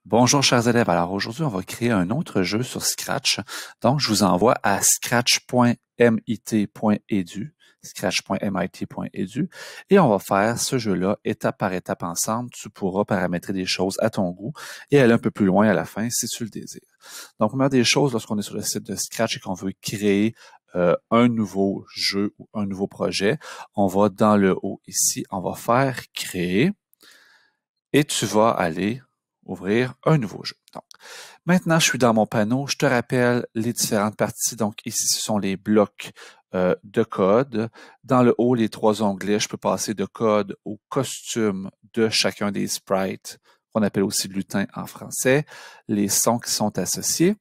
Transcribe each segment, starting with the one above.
Bonjour chers élèves, alors aujourd'hui on va créer un autre jeu sur Scratch. Donc je vous envoie à scratch.mit.edu et on va faire ce jeu-là étape par étape ensemble. Tu pourras paramétrer des choses à ton goût et aller un peu plus loin à la fin si tu le désires. Donc première des choses, lorsqu'on est sur le site de Scratch et qu'on veut créer un nouveau jeu ou un nouveau projet, on va dans le haut ici, on va faire créer et tu vas aller ouvrir un nouveau jeu. Donc, maintenant, je suis dans mon panneau. Je te rappelle les différentes parties. Donc, ici, ce sont les blocs de code. Dans le haut, les trois onglets, je peux passer de code au costume de chacun des sprites, qu'on appelle aussi lutin en français, les sons qui sont associés.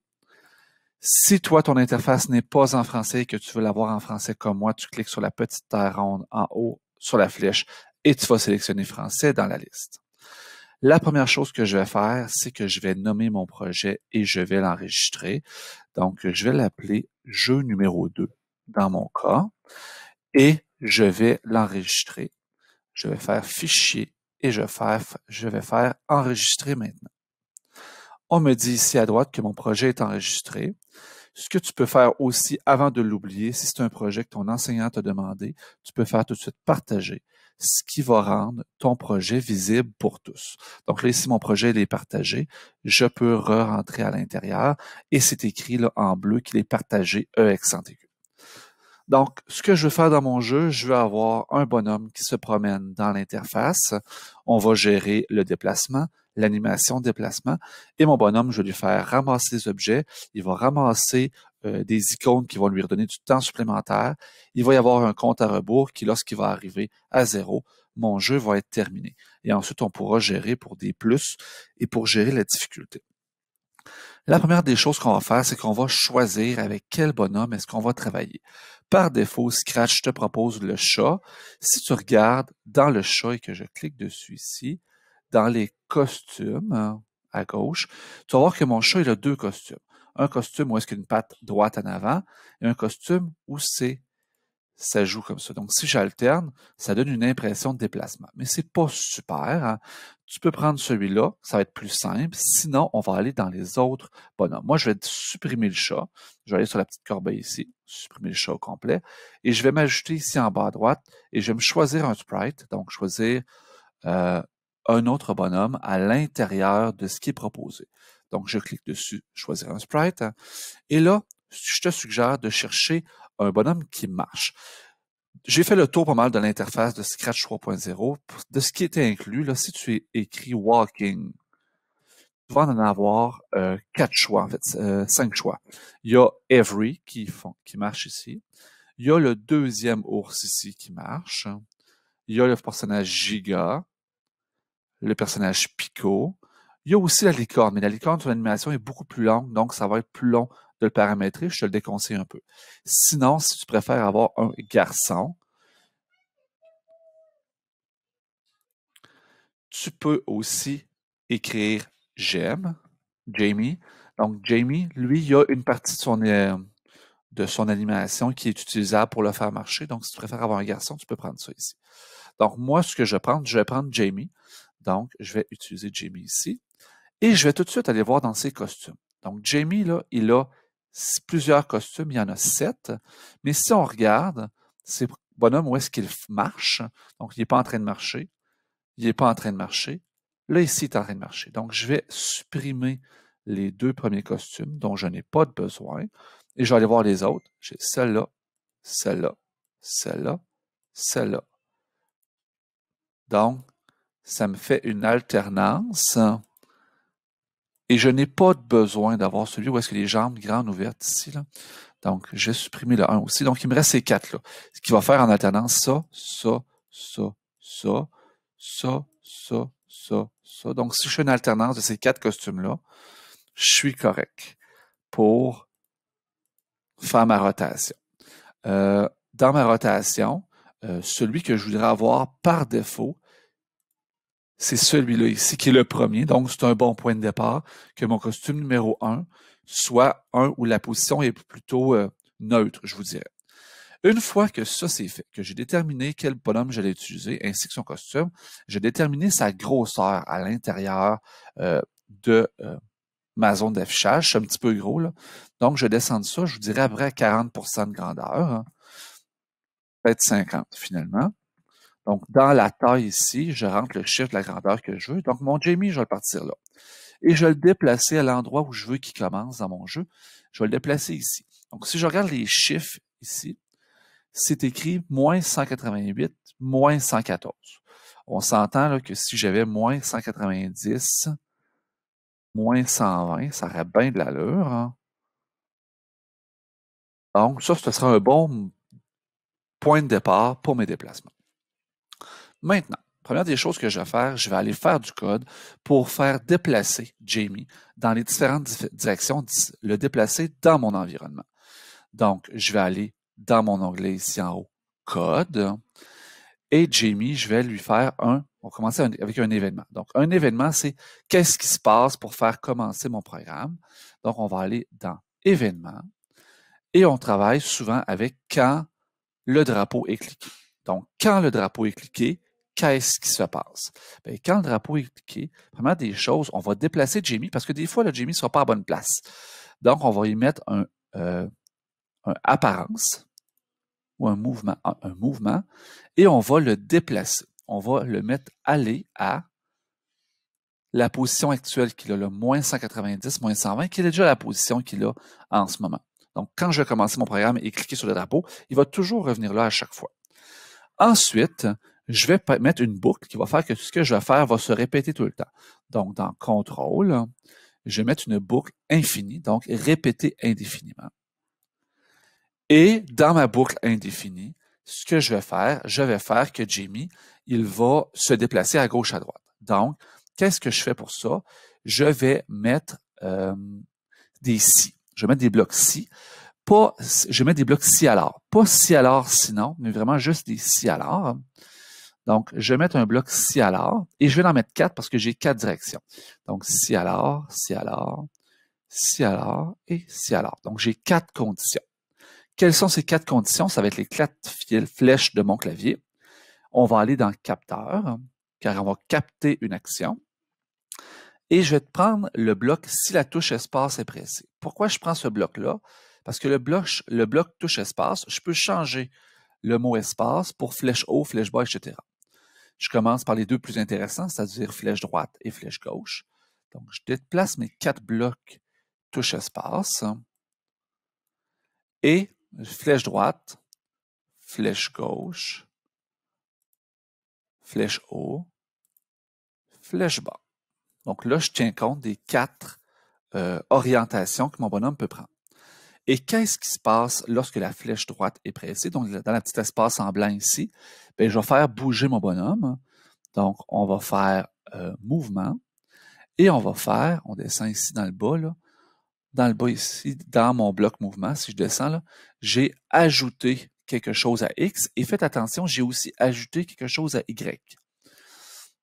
Si toi, ton interface n'est pas en français et que tu veux l'avoir en français comme moi, tu cliques sur la petite terre ronde en haut sur la flèche et tu vas sélectionner français dans la liste. La première chose que je vais faire, c'est que je vais nommer mon projet et je vais l'enregistrer. Donc, je vais l'appeler jeu numéro 2 dans mon cas et je vais l'enregistrer. Je vais faire fichier et je vais faire enregistrer maintenant. On me dit ici à droite que mon projet est enregistré. Ce que tu peux faire aussi avant de l'oublier, si c'est un projet que ton enseignant t'a demandé, tu peux faire tout de suite partager, ce qui va rendre ton projet visible pour tous. Donc là, ici, mon projet il est partagé. Je peux re-rentrer à l'intérieur et c'est écrit là, en bleu qu'il est partagé E accent aigu. Donc, ce que je veux faire dans mon jeu, je veux avoir un bonhomme qui se promène dans l'interface. On va gérer le déplacement, l'animation de déplacement. Et mon bonhomme, je vais lui faire ramasser des objets. Il va ramasser des icônes qui vont lui redonner du temps supplémentaire. Il va y avoir un compte à rebours qui, lorsqu'il va arriver à 0, mon jeu va être terminé. Et ensuite, on pourra gérer pour des plus et pour gérer la difficulté. La première des choses qu'on va faire, c'est qu'on va choisir avec quel bonhomme est-ce qu'on va travailler. Par défaut, Scratch te propose le chat. Si tu regardes dans le chat et que je clique dessus ici, dans les costumes à gauche, tu vas voir que mon chat il a deux costumes. Un costume où est-ce qu'il y a une patte droite en avant et un costume où ça joue comme ça. Donc, si j'alterne, ça donne une impression de déplacement. Mais c'est pas super. Hein? Tu peux prendre celui-là, ça va être plus simple. Sinon, on va aller dans les autres bonhommes. Moi, je vais supprimer le chat. Je vais aller sur la petite corbeille ici, supprimer le chat au complet. Et je vais m'ajouter ici en bas à droite et je vais me choisir un sprite. Donc, choisir un autre bonhomme à l'intérieur de ce qui est proposé. Donc, je clique dessus, choisir un sprite. Hein? Et là, je te suggère de chercher un bonhomme qui marche. J'ai fait le tour pas mal de l'interface de Scratch 3.0. De ce qui était inclus, là, si tu es écrit Walking, tu vas en avoir 4 choix, en fait, 5 choix. Il y a Every qui marche ici. Il y a le deuxième ours ici qui marche. Il y a le personnage Giga, le personnage Pico. Il y a aussi la licorne, mais la licorne, son animation est beaucoup plus longue, donc ça va être plus long de le paramétrer. Je te le déconseille un peu. Sinon, si tu préfères avoir un garçon, tu peux aussi écrire j'aime, Jamie. Donc, Jamie, lui, il a une partie de son animation qui est utilisable pour le faire marcher. Donc, si tu préfères avoir un garçon, tu peux prendre ça ici. Donc, moi, ce que je vais prendre Jamie. Donc, je vais utiliser Jamie ici. Et je vais tout de suite aller voir dans ses costumes. Donc, Jamie, là, il a plusieurs costumes. Il y en a 7. Mais si on regarde, ces bonhommes, où est-ce qu'il marche? Donc, il n'est pas en train de marcher. Il n'est pas en train de marcher. Là, ici, il est en train de marcher. Donc, je vais supprimer les deux premiers costumes dont je n'ai pas de besoin. Et je vais aller voir les autres. J'ai celle-là, celle-là, celle-là, celle-là. Donc, ça me fait une alternance. Et je n'ai pas besoin d'avoir celui où est-ce que les jambes grandes ouvertes ici. Là. Donc, je vais supprimer le 1 aussi. Donc, il me reste ces 4-là. Ce qui va faire en alternance ça, ça, ça, ça, ça, ça, ça, ça. Donc, si je fais une alternance de ces 4 costumes-là, je suis correct pour faire ma rotation. Dans ma rotation, celui que je voudrais avoir par défaut, c'est celui-là ici qui est le premier. Donc, c'est un bon point de départ que mon costume numéro 1 soit un où la position est plutôt neutre, je vous dirais. Une fois que ça c'est fait, que j'ai déterminé quel bonhomme j'allais utiliser ainsi que son costume, j'ai déterminé sa grosseur à l'intérieur de ma zone d'affichage. C'est un petit peu gros, là. Donc, je descends de ça, je vous dirais à peu près à 40% de grandeur. Hein. Peut-être 50 finalement. Donc, dans la taille ici, je rentre le chiffre de la grandeur que je veux. Donc, mon Jamie, je vais le partir là. Et je vais le déplacer à l'endroit où je veux qu'il commence dans mon jeu. Je vais le déplacer ici. Donc, si je regarde les chiffres ici, c'est écrit moins 188, moins 114. On s'entend là, que si j'avais moins 190, moins 120, ça aurait bien de l'allure. Hein? Donc, ça, ce sera un bon point de départ pour mes déplacements. Maintenant, première des choses que je vais faire, je vais aller faire du code pour faire déplacer Jamie dans les différentes directions, le déplacer dans mon environnement. Donc, je vais aller dans mon onglet ici en haut, code, et Jamie, je vais lui faire on va commencer avec un événement. Donc, un événement, c'est qu'est-ce qui se passe pour faire commencer mon programme. Donc, on va aller dans événement, et on travaille souvent avec quand le drapeau est cliqué. Donc, quand le drapeau est cliqué, qu'est-ce qui se passe? Bien, quand le drapeau est cliqué, premièrement des choses, on va déplacer Jamie parce que des fois, le Jamie ne sera pas à bonne place. Donc, on va y mettre un apparence ou un mouvement et on va le déplacer. On va le mettre aller à la position actuelle qu'il a, le moins 190, moins 120, qui est déjà la position qu'il a en ce moment. Donc, quand je vais commencer mon programme et cliquer sur le drapeau, il va toujours revenir là à chaque fois. Ensuite, je vais mettre une boucle qui va faire que tout ce que je vais faire va se répéter tout le temps. Donc, dans Contrôle, je vais mettre une boucle infinie, donc répéter indéfiniment. Et dans ma boucle indéfinie, ce que je vais faire que Jamie, il va se déplacer à gauche, à droite. Donc, qu'est-ce que je fais pour ça? Je vais mettre des si. Je vais mettre des blocs si. Je vais mettre des blocs si alors. Pas si alors sinon, mais vraiment juste des si alors. Donc, je vais mettre un bloc si alors et je vais en mettre 4 parce que j'ai 4 directions. Donc, si alors, si alors, si alors et si alors. Donc, j'ai 4 conditions. Quelles sont ces 4 conditions? Ça va être les 4 flèches de mon clavier. On va aller dans capteur, car on va capter une action. Et je vais prendre le bloc si la touche espace est pressée. Pourquoi je prends ce bloc-là? Parce que le bloc touche espace, je peux changer le mot espace pour flèche haut, flèche bas, etc. Je commence par les deux plus intéressants, c'est-à-dire flèche droite et flèche gauche. Donc, je déplace mes 4 blocs touche espace et flèche droite, flèche gauche, flèche haut, flèche bas. Donc là, je tiens compte des 4 orientations que mon bonhomme peut prendre. Et qu'est-ce qui se passe lorsque la flèche droite est pressée? Donc, dans la petite espace en blanc ici, bien, je vais faire bouger mon bonhomme. Donc, on va faire mouvement et on descend ici dans le bas, là, dans le bas ici, dans mon bloc mouvement, si je descends là, j'ai ajouté quelque chose à X et faites attention, j'ai aussi ajouté quelque chose à Y.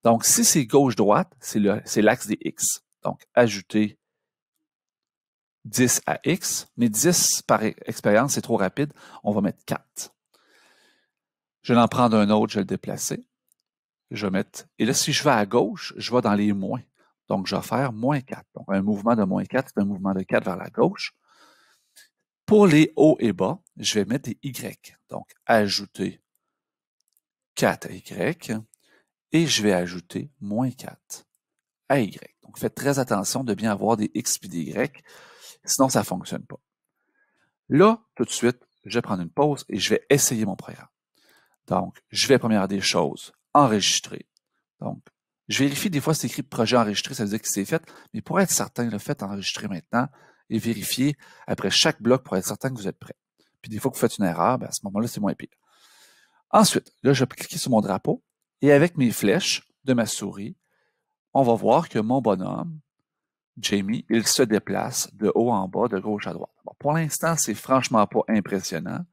Donc, si c'est gauche-droite, c'est l'axe des X. Donc, ajouter 10 à X, mais 10 par expérience, c'est trop rapide. On va mettre 4. Je vais en prendre un autre, je vais le déplacer. Je vais mettre, et là, si je vais à gauche, je vais dans les moins. Donc, je vais faire moins 4. Donc, un mouvement de moins 4, c'est un mouvement de 4 vers la gauche. Pour les hauts et bas, je vais mettre des Y. Donc, ajouter 4 à Y et je vais ajouter moins 4 à Y. Donc, faites très attention de bien avoir des X et des Y, sinon ça ne fonctionne pas. Là, tout de suite, je vais prendre une pause et je vais essayer mon programme. Donc, je vais, première des choses, enregistrer. Donc, je vérifie des fois c'est écrit projet enregistré, ça veut dire que c'est fait, mais pour être certain, le fait enregistrer maintenant et vérifier après chaque bloc pour être certain que vous êtes prêt. Puis des fois que vous faites une erreur, ben à ce moment-là, c'est moins pire. Ensuite, là, je vais cliquer sur mon drapeau et avec mes flèches de ma souris, on va voir que mon bonhomme, Jamie, il se déplace de haut en bas, de gauche à droite. Bon, pour l'instant, c'est franchement pas impressionnant.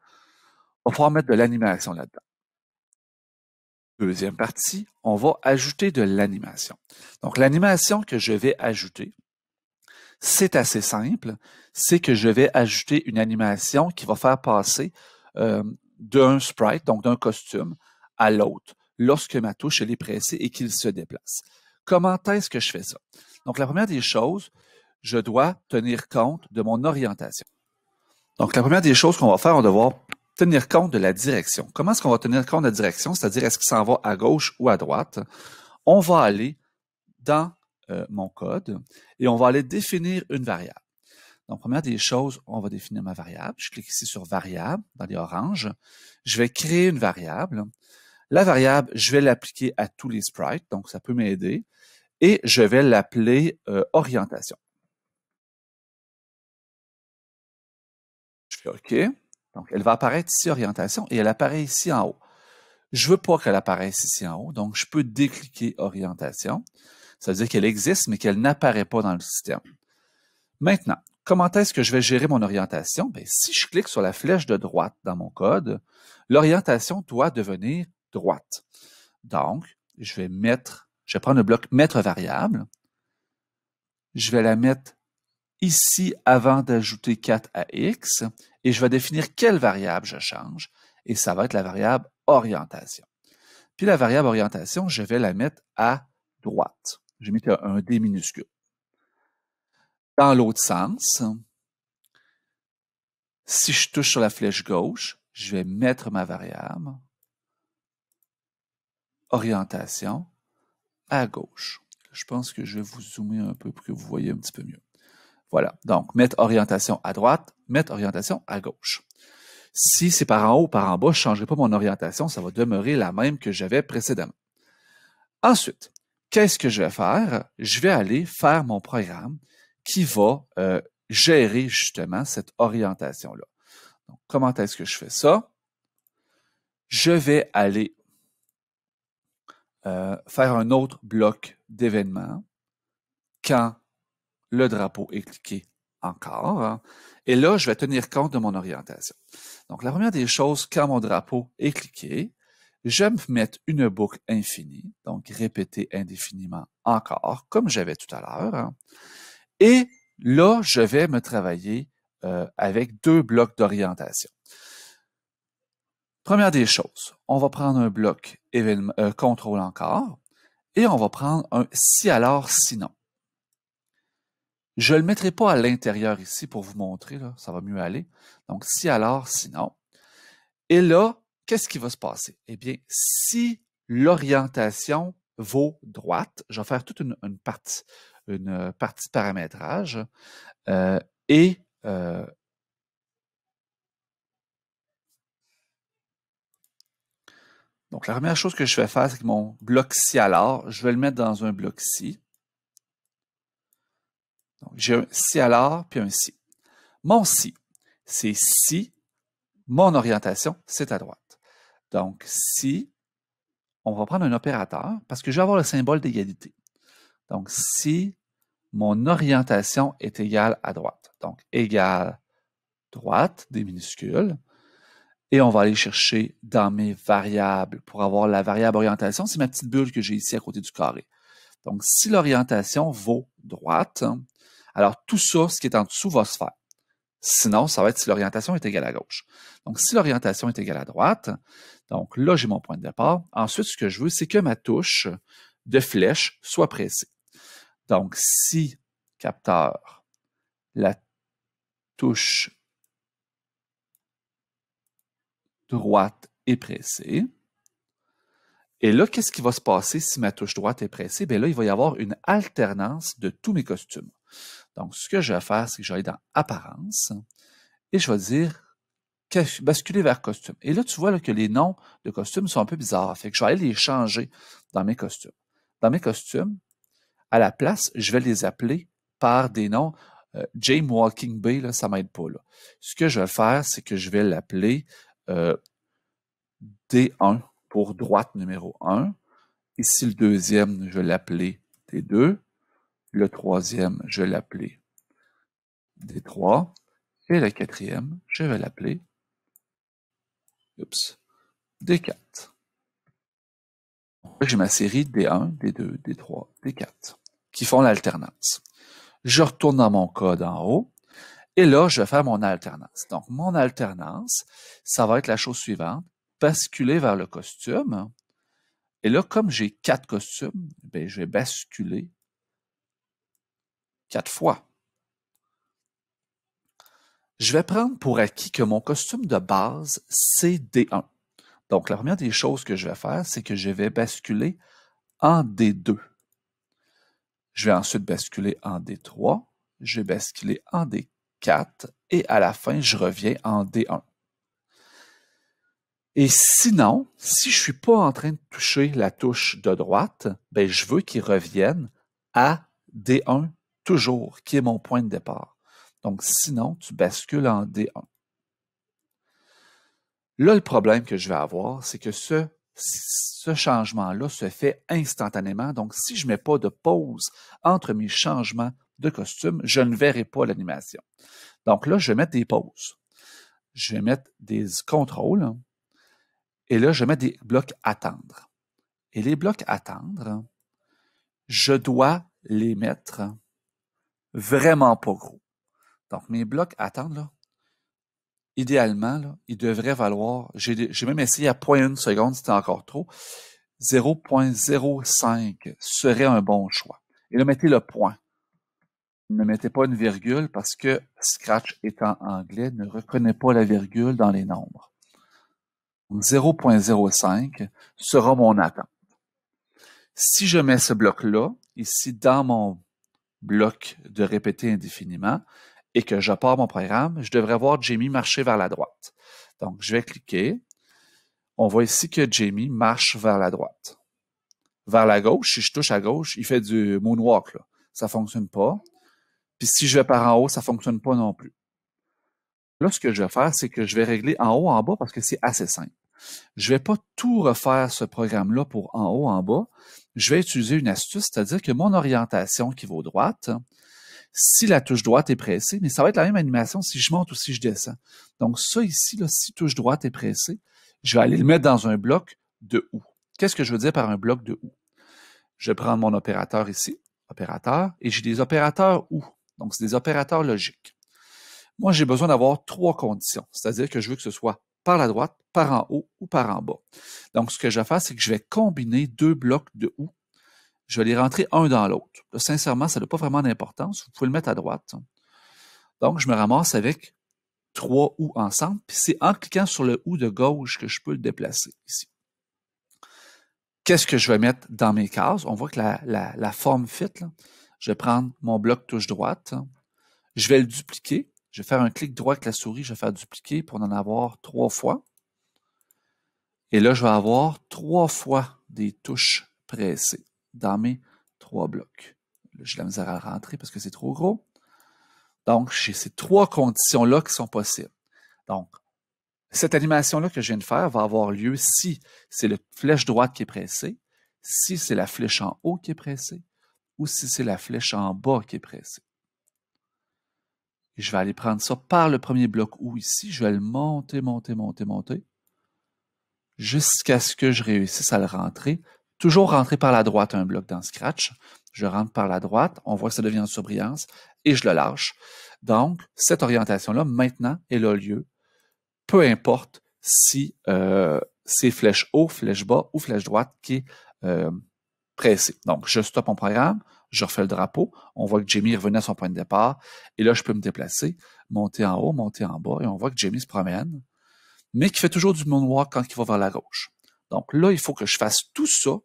On va pouvoir mettre de l'animation là-dedans. Deuxième partie, on va ajouter de l'animation. Donc, l'animation que je vais ajouter, c'est assez simple. C'est que je vais ajouter une animation qui va faire passer d'un sprite, donc d'un costume, à l'autre, lorsque ma touche elle est pressée et qu'il se déplace. comment est-ce que je fais ça? Donc, la première des choses, je dois tenir compte de mon orientation. Donc, la première des choses qu'on va faire, on va devoir tenir compte de la direction. Comment est-ce qu'on va tenir compte de la direction? C'est-à-dire, est-ce qu'il s'en va à gauche ou à droite? On va aller dans mon code et on va aller définir une variable. Donc, première des choses, on va définir ma variable. Je clique ici sur variable, dans les oranges. Je vais créer une variable. La variable, je vais l'appliquer à tous les sprites, donc ça peut m'aider. Et je vais l'appeler orientation. Je fais OK. Donc, elle va apparaître ici, orientation, et elle apparaît ici en haut. Je ne veux pas qu'elle apparaisse ici en haut, donc je peux décliquer orientation. Ça veut dire qu'elle existe, mais qu'elle n'apparaît pas dans le système. Maintenant, comment est-ce que je vais gérer mon orientation? Bien, si je clique sur la flèche de droite dans mon code, l'orientation doit devenir droite. Donc, je vais prendre le bloc mettre variable. Je vais la mettre ici avant d'ajouter 4 à x et je vais définir quelle variable je change et ça va être la variable orientation. Puis la variable orientation, je vais la mettre à droite. J'ai mis un D minuscule. Dans l'autre sens, si je touche sur la flèche gauche, je vais mettre ma variable orientation à gauche. Je pense que je vais vous zoomer un peu pour que vous voyez un petit peu mieux. Voilà, donc mettre orientation à droite, mettre orientation à gauche. Si c'est par en haut ou par en bas, je ne changerai pas mon orientation, ça va demeurer la même que j'avais précédemment. Ensuite, qu'est-ce que je vais faire? Je vais aller faire mon programme qui va gérer justement cette orientation-là. Donc, comment est-ce que je fais ça? Je vais aller faire un autre bloc d'événements quand le drapeau est cliqué encore. Hein, et là, je vais tenir compte de mon orientation. Donc, la première des choses, quand mon drapeau est cliqué, je vais me mettre une boucle infinie, donc répéter indéfiniment encore, comme j'avais tout à l'heure. Hein, et là, je vais me travailler avec deux blocs d'orientation. Première des choses, on va prendre un bloc contrôle encore et on va prendre un si alors sinon. Je ne le mettrai pas à l'intérieur ici pour vous montrer, là, ça va mieux aller. Donc, si alors sinon. Et là, qu'est-ce qui va se passer? Eh bien, si l'orientation vaut droite, je vais faire toute une partie de paramétrage donc, la première chose que je vais faire, c'est que mon bloc si alors, je vais le mettre dans un bloc si. Donc, j'ai un si alors, puis un si. Mon si, c'est si mon orientation, c'est à droite. Donc, si, on va prendre un opérateur, parce que je vais avoir le symbole d'égalité. Donc, si mon orientation est égale à droite. Donc, égale droite, des minuscules. Et on va aller chercher dans mes variables pour avoir la variable orientation. C'est ma petite bulle que j'ai ici à côté du carré. Donc, si l'orientation vaut droite, alors tout ça, ce qui est en dessous, va se faire. Sinon, ça va être si l'orientation est égale à gauche. Donc, si l'orientation est égale à droite, donc là, j'ai mon point de départ. Ensuite, ce que je veux, c'est que ma touche de flèche soit pressée. Donc, si capteur, la touche droite est pressée, et là, qu'est-ce qui va se passer si ma touche droite est pressée? Bien là, il va y avoir une alternance de tous mes costumes. Donc, ce que je vais faire, c'est que je vais aller dans Apparence et je vais dire basculer vers costume. Et là, tu vois là, que les noms de costumes sont un peu bizarres. Fait que je vais aller les changer dans mes costumes. Dans mes costumes, à la place, je vais les appeler par des noms. James Walking Bay, là, ça ne m'aide pas. Là. Ce que je vais faire, c'est que je vais l'appeler D1 pour droite numéro 1. Ici, le deuxième, je vais l'appeler D2. Le troisième, je vais l'appeler D3. Et le quatrième, je vais l'appeler D4. J'ai ma série D1, D2, D3, D4 qui font l'alternance. Je retourne dans mon code en haut et là, je vais faire mon alternance. Donc, mon alternance, ça va être la chose suivante. Basculer vers le costume Et là, comme j'ai 4 costumes, ben, je vais basculer 4 fois. Je vais prendre pour acquis que mon costume de base, c'est D1. Donc, la première des choses que je vais faire, c'est que je vais basculer en D2. Je vais ensuite basculer en D3. Je vais basculer en D4. Et à la fin, je reviens en D1. Et sinon, si je suis pas en train de toucher la touche de droite, ben, je veux qu'il revienne à D1 toujours, qui est mon point de départ. Donc, sinon, tu bascules en D1. Là, le problème que je vais avoir, c'est que ce changement-là se fait instantanément. Donc, si je ne mets pas de pause entre mes changements de costume, je ne verrai pas l'animation. Donc là, je vais mettre des pauses. Je vais mettre des contrôles. Et là, je mets des blocs attendre. Et les blocs attendre, je dois les mettre vraiment pas gros. Donc, mes blocs attendre, là, idéalement, là, ils devraient valoir, j'ai même essayé à 0,1 seconde, c'était encore trop, 0,05 serait un bon choix. Et là, mettez le point. Ne mettez pas une virgule parce que Scratch étant anglais ne reconnaît pas la virgule dans les nombres. 0,05 sera mon attente. Si je mets ce bloc-là, ici dans mon bloc de répéter indéfiniment, et que je pars mon programme, je devrais voir Jamie marcher vers la droite. Donc, je vais cliquer. On voit ici que Jamie marche vers la droite. Vers la gauche, si je touche à gauche, il fait du moonwalk. Là. Ça ne fonctionne pas. Puis si je vais par en haut, ça ne fonctionne pas non plus. Là, ce que je vais faire, c'est que je vais régler en haut, en bas, parce que c'est assez simple. Je ne vais pas tout refaire ce programme-là pour en haut, en bas. Je vais utiliser une astuce, c'est-à-dire que mon orientation qui vaut droite, si la touche droite est pressée, mais ça va être la même animation si je monte ou si je descends. Donc ça ici, là, si touche droite est pressée, je vais aller le mettre dans un bloc de OU. Qu'est-ce que je veux dire par un bloc de OU? Je vais prendre mon opérateur ici, opérateur, et j'ai des opérateurs OU. Donc c'est des opérateurs logiques. Moi, j'ai besoin d'avoir 3 conditions, c'est-à-dire que je veux que ce soit par la droite, par en haut ou par en bas. Donc ce que je vais faire, c'est que je vais combiner 2 blocs de OU. Je vais les rentrer un dans l'autre. Sincèrement, ça n'a pas vraiment d'importance. Vous pouvez le mettre à droite. Donc, je me ramasse avec 3 OU ensemble, puis c'est en cliquant sur le OU de gauche que je peux le déplacer ici. Qu'est-ce que je vais mettre dans mes cases? On voit que la forme fit. Là. Je vais prendre mon bloc touche droite. Je vais le dupliquer. Je vais faire un clic droit avec la souris. Je vais faire dupliquer pour en avoir 3 fois. Et là, je vais avoir 3 fois des touches pressées dans mes 3 blocs. Là, j'ai la misère à rentrer parce que c'est trop gros. Donc, j'ai ces 3 conditions-là qui sont possibles. Donc, cette animation-là que je viens de faire va avoir lieu si c'est la flèche droite qui est pressée, si c'est la flèche en haut qui est pressée, ou si c'est la flèche en bas qui est pressée. Et je vais aller prendre ça par le premier bloc OU ici. Je vais le monter, jusqu'à ce que je réussisse à le rentrer. Toujours rentrer par la droite un bloc dans Scratch. Je rentre par la droite, on voit que ça devient en surbrillance, et je le lâche. Donc, cette orientation-là, maintenant, elle a lieu, peu importe si c'est flèche haut, flèche bas ou flèche droite qui est pressée. Donc, je stoppe mon programme, je refais le drapeau, on voit que Jamie est revenu à son point de départ, et là, je peux me déplacer, monter en haut, monter en bas, et on voit que Jamie se promène, mais qui fait toujours du moonwalk quand il va vers la gauche. Donc là, il faut que je fasse tout ça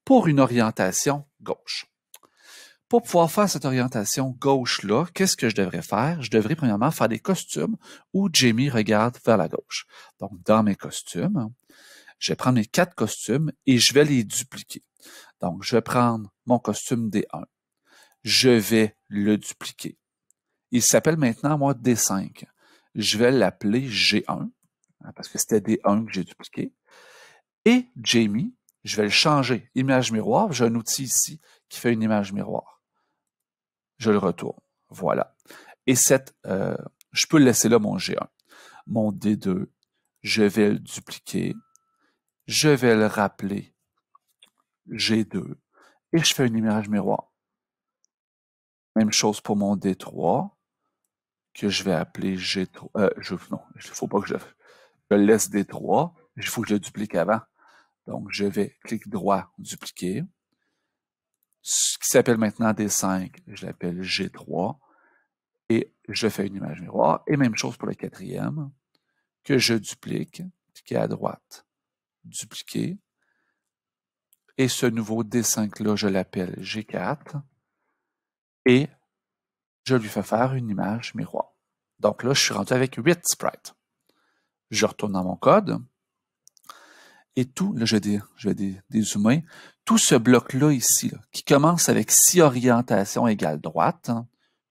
pour une orientation gauche. Pour pouvoir faire cette orientation gauche-là, qu'est-ce que je devrais faire? Je devrais premièrement faire des costumes où Jamie regarde vers la gauche. Donc, dans mes costumes, je vais prendre mes 4 costumes et je vais les dupliquer. Donc, je vais prendre mon costume D1. Je vais le dupliquer. Il s'appelle maintenant, moi, D5. Je vais l'appeler G1, parce que c'était D1 que j'ai dupliqué. Et Jamie, je vais le changer. Image miroir, j'ai un outil ici qui fait une image miroir. Je le retourne. Voilà. Et je peux le laisser là, mon G1. Mon D2, je vais le dupliquer. Je vais le rappeler G2. Et je fais une image miroir. Même chose pour mon D3, que je vais appeler G3. Non, il ne faut pas que je le laisse D3. Il faut que je le duplique avant. Donc, je vais clic droit, dupliquer. Ce qui s'appelle maintenant D5, je l'appelle G3. Et je fais une image miroir. Et même chose pour le quatrième, que je duplique, cliquer à droite, dupliquer. Et ce nouveau D5-là, je l'appelle G4. Et je lui fais faire une image miroir. Donc là, je suis rendu avec 8 sprites. Je retourne dans mon code. Et tout, là, je vais dézoomer. Tout ce bloc-là ici, là, qui commence avec si orientation égale droite, hein,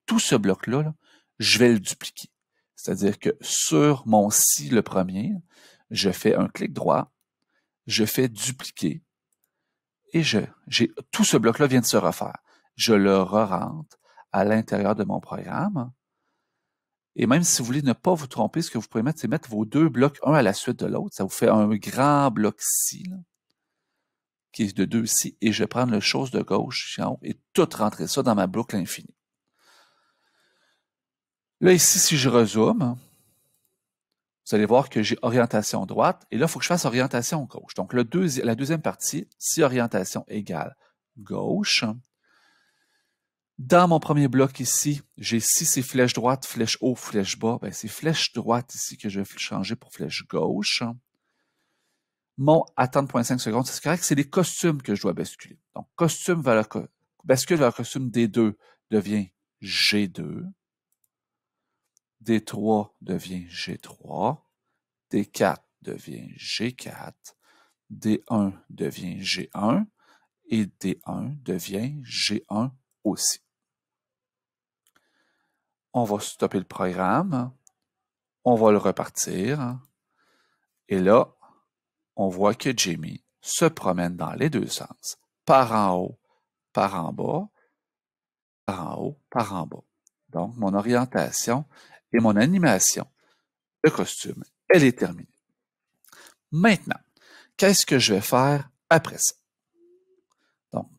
tout ce bloc-là, là, je vais le dupliquer. C'est-à-dire que sur mon si, le premier, je fais un clic droit, je fais dupliquer, et tout ce bloc-là vient de se refaire. Je le re-rentre à l'intérieur de mon programme. Et même si vous voulez ne pas vous tromper, ce que vous pouvez mettre, c'est mettre vos deux blocs un à la suite de l'autre. Ça vous fait un grand bloc ci, là, qui est de 2 ci, et je vais prendre le chose de gauche ici en haut et tout rentrer ça dans ma boucle infinie. Là, ici, si je rezoome, vous allez voir que j'ai orientation droite, et là, il faut que je fasse orientation gauche. Donc, la deuxième partie, si orientation égale gauche, dans mon premier bloc ici, j'ai si c'est flèche droite, flèche haut, flèche bas, ben c'est flèche droite ici que je vais changer pour flèche gauche. Mon attendre 0.5 secondes, c'est correct, c'est les costumes que je dois basculer. Donc, bascule vers le costume D2 devient G2. D3 devient G3. D4 devient G4. D1 devient G1. Et D1 devient G1 aussi. On va stopper le programme. On va le repartir. Et là, on voit que Jamie se promène dans les deux sens. Par en haut, par en bas, par en haut, par en bas. Donc, mon orientation et mon animation de costume, elle est terminée. Maintenant, qu'est-ce que je vais faire après ça? Donc,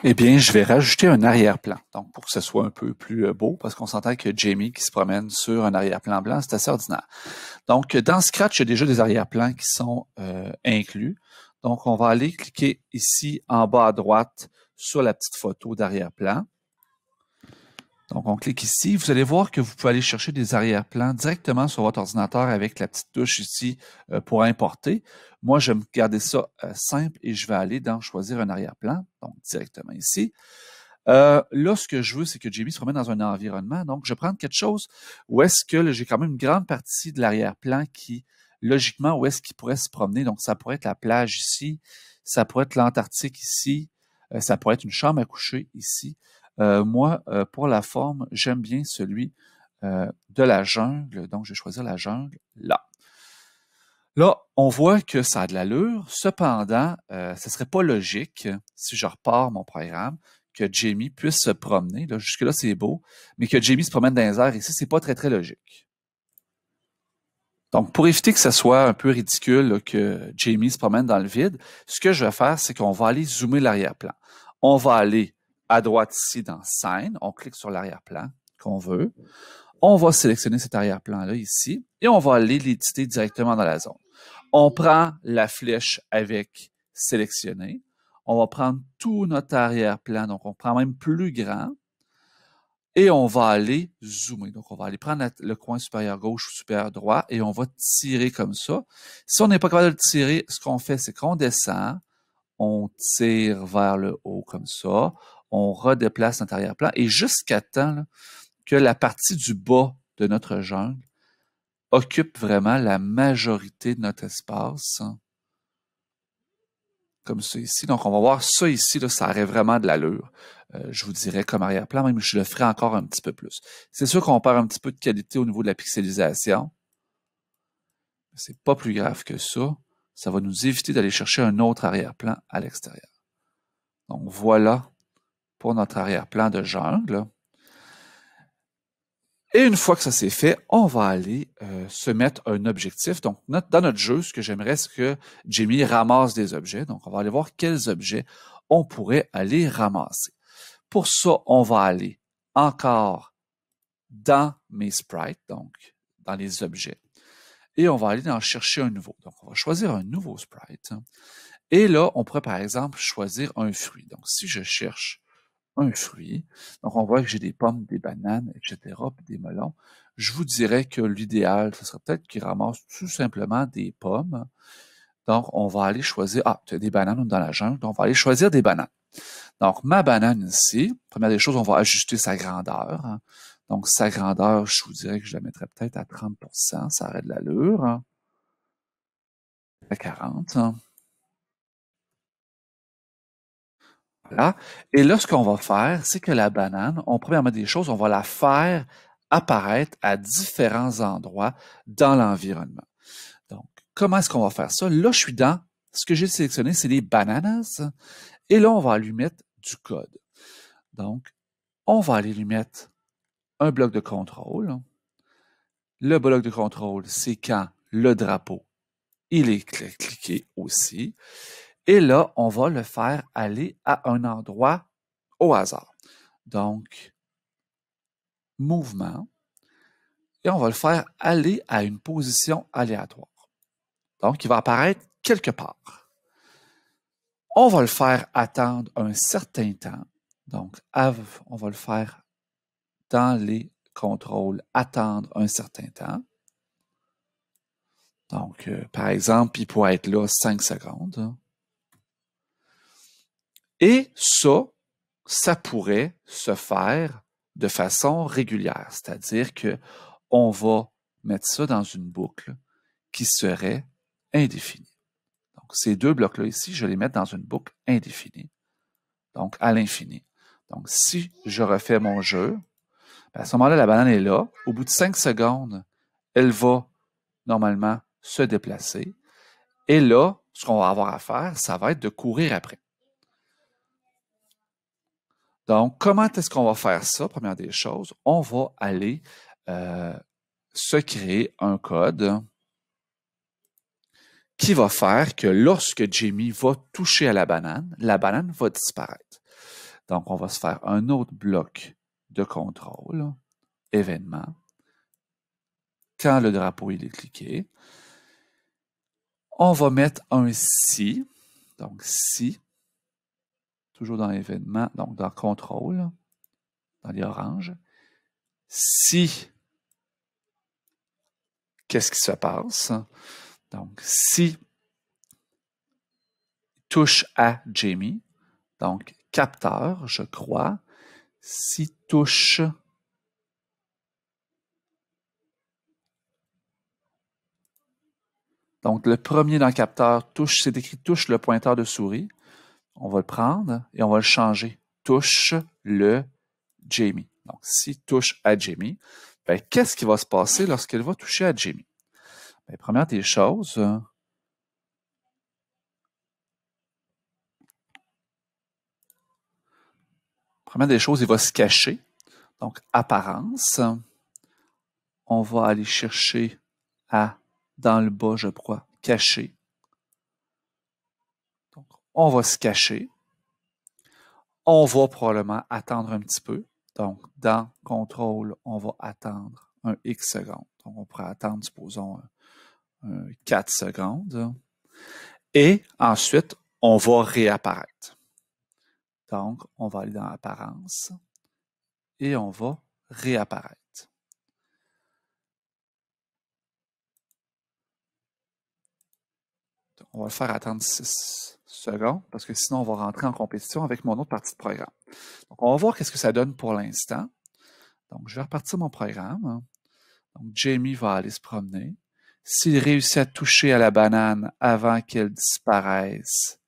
eh bien, je vais rajouter un arrière-plan. Donc, pour que ce soit un peu plus beau, parce qu'on s'entend que Jamie qui se promène sur un arrière-plan blanc, c'est assez ordinaire. Donc, dans Scratch, il y a déjà des arrière-plans qui sont inclus. Donc, on va aller cliquer ici en bas à droite sur la petite photo d'arrière-plan. Donc, on clique ici. Vous allez voir que vous pouvez aller chercher des arrière-plans directement sur votre ordinateur avec la petite touche ici pour importer. Moi, je vais me garder ça simple et je vais aller dans choisir un arrière-plan, donc directement ici. Là, ce que je veux, c'est que Jamie se promène dans un environnement. Donc, je vais prendre quelque chose où est-ce que j'ai quand même une grande partie de l'arrière-plan qui, logiquement, où est-ce qu'il pourrait se promener. Donc, ça pourrait être la plage ici, ça pourrait être l'Antarctique ici, ça pourrait être une chambre à coucher ici. Moi, pour la forme, j'aime bien celui de la jungle. Donc, je vais choisir la jungle là. Là, on voit que ça a de l'allure. Cependant, ce ne serait pas logique, si je repars mon programme, que Jamie puisse se promener. Là, jusque-là, c'est beau, mais que Jamie se promène dans les airs ici, c'est pas très, très logique. Donc, pour éviter que ça soit un peu ridicule là, que Jamie se promène dans le vide, ce que je vais faire, c'est qu'on va aller zoomer l'arrière-plan. On va aller à droite ici dans Scène, on clique sur l'arrière-plan qu'on veut. On va sélectionner cet arrière-plan-là ici et on va aller l'éditer directement dans la zone. On prend la flèche avec sélectionner. On va prendre tout notre arrière-plan, donc on prend même plus grand. Et on va aller zoomer. Donc, on va aller prendre le coin supérieur gauche ou supérieur droit et on va tirer comme ça. Si on n'est pas capable de le tirer, ce qu'on fait, c'est qu'on descend, on tire vers le haut comme ça, on redéplace notre arrière-plan et jusqu'à temps là, que la partie du bas de notre jungle occupe vraiment la majorité de notre espace. Comme ça ici. Donc, on va voir ça ici, là, ça aurait vraiment de l'allure. Je vous dirais comme arrière-plan, même je le ferai encore un petit peu plus. C'est sûr qu'on perd un petit peu de qualité au niveau de la pixelisation. C'est pas plus grave que ça. Ça va nous éviter d'aller chercher un autre arrière-plan à l'extérieur. Donc, voilà pour notre arrière-plan de jungle. Et une fois que ça c'est fait, on va aller se mettre un objectif. Donc, dans notre jeu, ce que j'aimerais, c'est que Jamie ramasse des objets. Donc, on va aller voir quels objets on pourrait aller ramasser. Pour ça, on va aller encore dans mes sprites, donc dans les objets. et on va aller en chercher un nouveau. Donc, on va choisir un nouveau sprite. Et là, on pourrait, par exemple, choisir un fruit. Donc, si je cherche un fruit, donc on voit que j'ai des pommes, des bananes, etc., puis des melons, je vous dirais que l'idéal, ce serait peut-être qu'ils ramassent tout simplement des pommes. Donc, on va aller choisir, tu as des bananes dans la jungle, donc on va aller choisir des bananes. Donc, ma banane ici, première des choses, on va ajuster sa grandeur. Hein. Donc, sa grandeur, je vous dirais que je la mettrais peut-être à 30%, ça aurait de l'allure. Hein. À 40. Hein. Voilà. Et là, ce qu'on va faire, c'est que la banane, premièrement des choses, on va la faire apparaître à différents endroits dans l'environnement. Donc, comment est-ce qu'on va faire ça? Là, je suis dans, ce que j'ai sélectionné, c'est les bananas. Et là, on va lui mettre du code. Donc, on va aller lui mettre un bloc de contrôle. Le bloc de contrôle, c'est quand le drapeau, il est cliqué aussi. Et là, on va le faire aller à un endroit au hasard. Donc, mouvement. Et on va le faire aller à une position aléatoire. Donc, il va apparaître quelque part. On va le faire attendre un certain temps. Donc, on va le faire dans les contrôles, attendre un certain temps. Donc, par exemple, il pourrait être là 5 secondes. Et ça pourrait se faire de façon régulière, c'est-à-dire que on va mettre ça dans une boucle qui serait indéfinie. Donc, ces deux blocs-là ici, je les mets dans une boucle indéfinie, donc à l'infini. Donc, si je refais mon jeu, à ce moment-là, la banane est là. Au bout de 5 secondes, elle va normalement se déplacer. Et là, ce qu'on va avoir à faire, ça va être de courir après. Donc, comment est-ce qu'on va faire ça? Première des choses, on va aller se créer un code qui va faire que lorsque Jamie va toucher à la banane va disparaître. Donc, on va se faire un autre bloc de contrôle, événement, quand le drapeau il est cliqué. On va mettre un si, donc si, toujours dans événement, donc dans contrôle, dans les oranges. Si, qu'est-ce qui se passe? Donc, si touche à Jamie, donc capteur, je crois. Si touche donc le premier dans le capteur touche, c'est écrit touche le pointeur de souris. On va le prendre et on va le changer. Touche le Jamie. Donc, si touche à Jamie, ben, qu'est-ce qui va se passer lorsqu'elle va toucher à Jamie? Ben, première des choses, il va se cacher. Donc, apparence. On va aller chercher à, dans le bas, je crois, cacher. Donc, on va se cacher. On va probablement attendre un petit peu. Donc, dans contrôle, on va attendre un X secondes. Donc, on pourrait attendre, supposons, 4 secondes. Et ensuite, on va réapparaître. Donc, on va aller dans apparence et on va réapparaître. Donc, on va le faire attendre 6 secondes parce que sinon, on va rentrer en compétition avec mon autre partie de programme. Donc, on va voir qu'est-ce que ça donne pour l'instant. Donc, je vais repartir mon programme. Donc, Jamie va aller se promener. S'il réussit à toucher à la banane avant qu'elle disparaisse,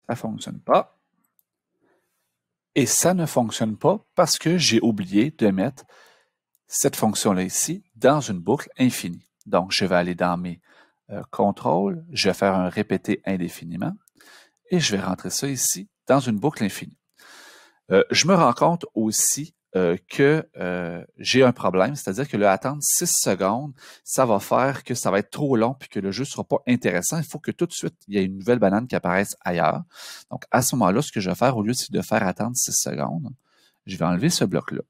ça ne fonctionne pas. Et ça ne fonctionne pas parce que j'ai oublié de mettre cette fonction-là ici dans une boucle infinie. Donc, je vais aller dans mes contrôles, je vais faire un répété indéfiniment et je vais rentrer ça ici dans une boucle infinie. Je me rends compte aussi que j'ai un problème, c'est-à-dire que le attendre 6 secondes, ça va faire que ça va être trop long puis que le jeu ne sera pas intéressant. Il faut que tout de suite, il y ait une nouvelle banane qui apparaisse ailleurs. Donc, à ce moment-là, ce que je vais faire, au lieu de faire attendre 6 secondes, Je vais enlever ce bloc-là.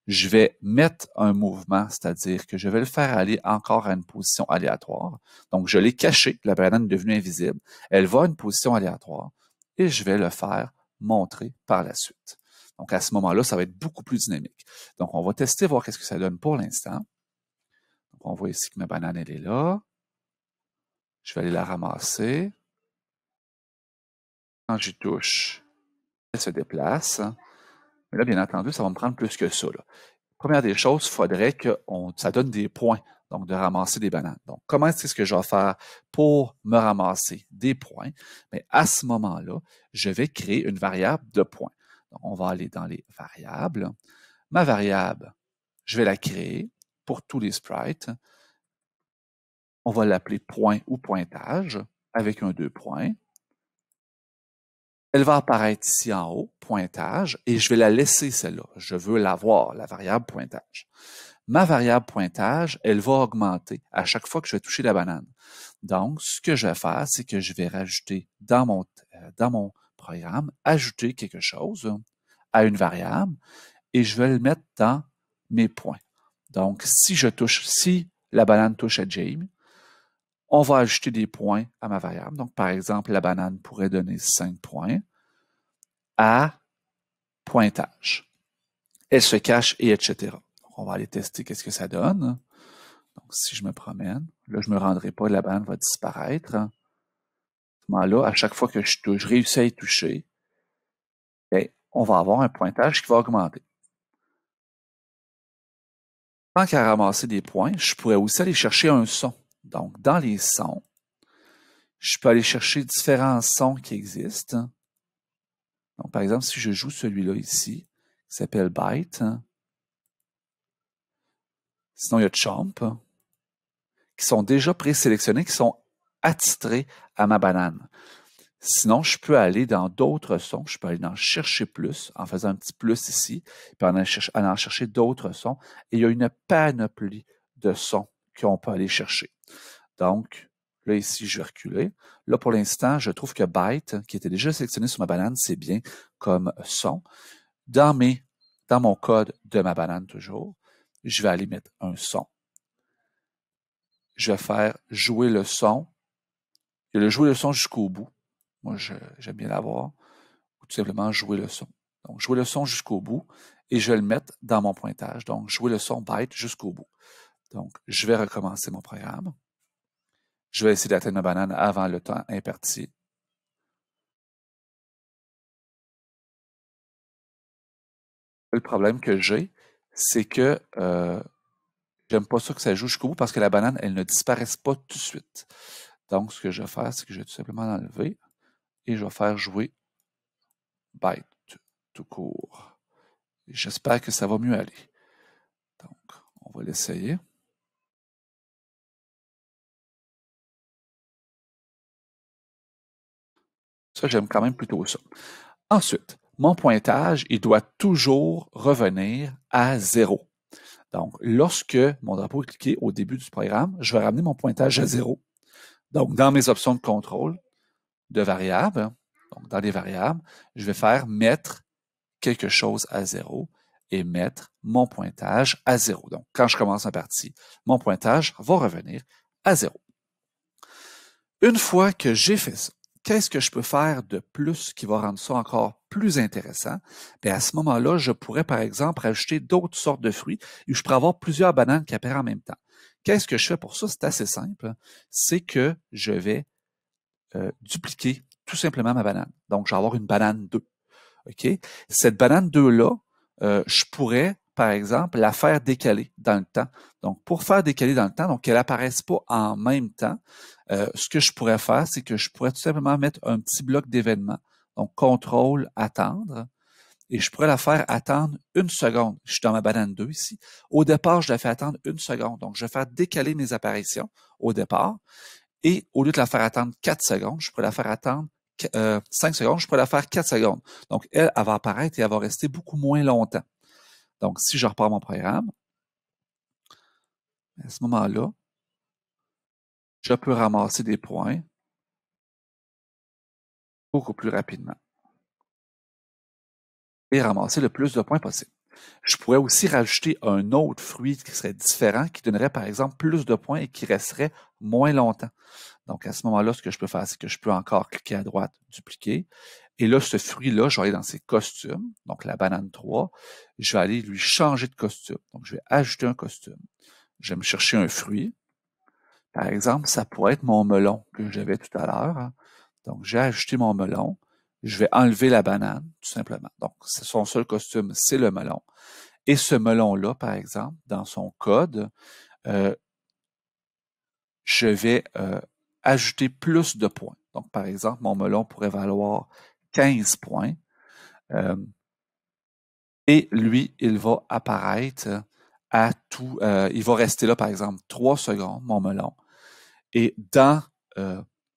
Je vais mettre un mouvement, c'est-à-dire que je vais le faire aller encore à une position aléatoire. Donc, je l'ai caché, la banane est devenue invisible. Elle va à une position aléatoire et je vais le faire montrer par la suite. Donc, à ce moment-là, ça va être beaucoup plus dynamique. Donc, on va tester, voir qu'est-ce que ça donne pour l'instant. Donc, on voit ici que ma banane, elle est là. Je vais aller la ramasser. Quand j'y touche, elle se déplace. Mais là, bien entendu, ça va me prendre plus que ça, là. Première des choses, il faudrait que ça donne des points, donc de ramasser des bananes. Donc, comment est-ce que je vais faire pour me ramasser des points? Mais à ce moment-là, je vais créer une variable de points. Donc, on va aller dans les variables. Ma variable, je vais la créer pour tous les sprites. On va l'appeler point ou pointage avec un 2 points. Elle va apparaître ici en haut, pointage, et je vais la laisser celle-là. Je veux l'avoir, la variable pointage. Ma variable pointage, elle va augmenter à chaque fois que je vais toucher la banane. Donc, ce que je vais faire, c'est que je vais rajouter dans mon programme, ajouter quelque chose à une variable et je vais le mettre dans mes points. Donc, si la banane touche à Jamie, on va ajouter des points à ma variable. Donc, par exemple, la banane pourrait donner 5 points à pointage. Elle se cache et etc. Donc, on va aller tester qu'est-ce que ça donne. Donc, si je me promène, là, je ne me rendrai pas, la banane va disparaître. À ce moment-là, à chaque fois que je réussis à y toucher, bien, on va avoir un pointage qui va augmenter. Tant qu'à ramasser des points, je pourrais aussi aller chercher un son. Donc, dans les sons, je peux aller chercher différents sons qui existent. Donc, par exemple, si je joue celui-là ici, qui s'appelle Byte, sinon il y a Chomp, qui sont déjà présélectionnés, qui sont attitrés à ma banane. Sinon, je peux aller dans d'autres sons. Je peux aller en chercher plus en faisant un petit plus ici, puis en allant chercher d'autres sons. Et il y a une panoplie de sons qu'on peut aller chercher. Donc, là, ici, je vais reculer. Là, pour l'instant, je trouve que Byte, qui était déjà sélectionné sur ma banane, c'est bien comme son. Dans mon code de ma banane toujours, je vais aller mettre un son. Je vais faire jouer le son. Je vais jouer le son jusqu'au bout. Moi, j'aime bien l'avoir. Ou tout simplement jouer le son. Donc, jouer le son jusqu'au bout et je vais le mettre dans mon pointage. Donc, jouer le son byte jusqu'au bout. Donc, je vais recommencer mon programme. Je vais essayer d'atteindre ma banane avant le temps imparti. Le problème que j'ai, c'est que j'aime pas ça que ça joue jusqu'au bout parce que la banane, elle ne disparaisse pas tout de suite. Donc, ce que je vais faire, c'est que je vais tout simplement l'enlever et je vais faire jouer byte tout court. J'espère que ça va mieux aller. Donc, on va l'essayer. Ça, j'aime quand même plutôt ça. Ensuite, mon pointage, il doit toujours revenir à 0. Donc, lorsque mon drapeau est cliqué au début du programme, je vais ramener mon pointage à 0. Donc, dans mes options de contrôle de variables, donc dans les variables, je vais faire mettre quelque chose à 0 et mettre mon pointage à 0. Donc, quand je commence ma partie, mon pointage va revenir à 0. Une fois que j'ai fait ça, qu'est-ce que je peux faire de plus qui va rendre ça encore plus intéressant? Bien, à ce moment-là, je pourrais, par exemple, rajouter d'autres sortes de fruits et je pourrais avoir plusieurs bananes qui apparaissent en même temps. Qu'est-ce que je fais pour ça? C'est assez simple. C'est que je vais dupliquer tout simplement ma banane. Donc, je vais avoir une banane 2. OK? Cette banane 2-là, je pourrais, par exemple, la faire décaler dans le temps. Donc, pour faire décaler dans le temps, donc qu'elle n'apparaisse pas en même temps, ce que je pourrais faire, c'est que je pourrais tout simplement mettre un petit bloc d'événements. Donc, contrôle, attendre. Et je pourrais la faire attendre 1 seconde. Je suis dans ma banane 2 ici. Au départ, je la fais attendre 1 seconde. Donc, je vais faire décaler mes apparitions au départ. Et au lieu de la faire attendre 4 secondes, je pourrais la faire attendre 5 secondes, je pourrais la faire 4 secondes. Donc, elle va apparaître et elle va rester beaucoup moins longtemps. Donc, si je repars mon programme, à ce moment-là, je peux ramasser des points beaucoup plus rapidement. et ramasser le plus de points possible. Je pourrais aussi rajouter un autre fruit qui serait différent, qui donnerait par exemple plus de points et qui resterait moins longtemps. Donc à ce moment-là, ce que je peux faire, c'est que je peux encore cliquer à droite, dupliquer. Et là, ce fruit-là, je vais aller dans ses costumes, donc la banane 3. Je vais aller lui changer de costume. Donc je vais ajouter un costume. Je vais me chercher un fruit. Par exemple, ça pourrait être mon melon que j'avais tout à l'heure, hein. Donc, j'ai ajouté mon melon. Je vais enlever la banane, tout simplement. Donc, son seul costume, c'est le melon. Et ce melon-là, par exemple, dans son code, euh, je vais ajouter plus de points. Donc, par exemple, mon melon pourrait valoir 15 points. Et lui, il va apparaître à tout. Il va rester là, par exemple, 3 secondes, mon melon. Et dans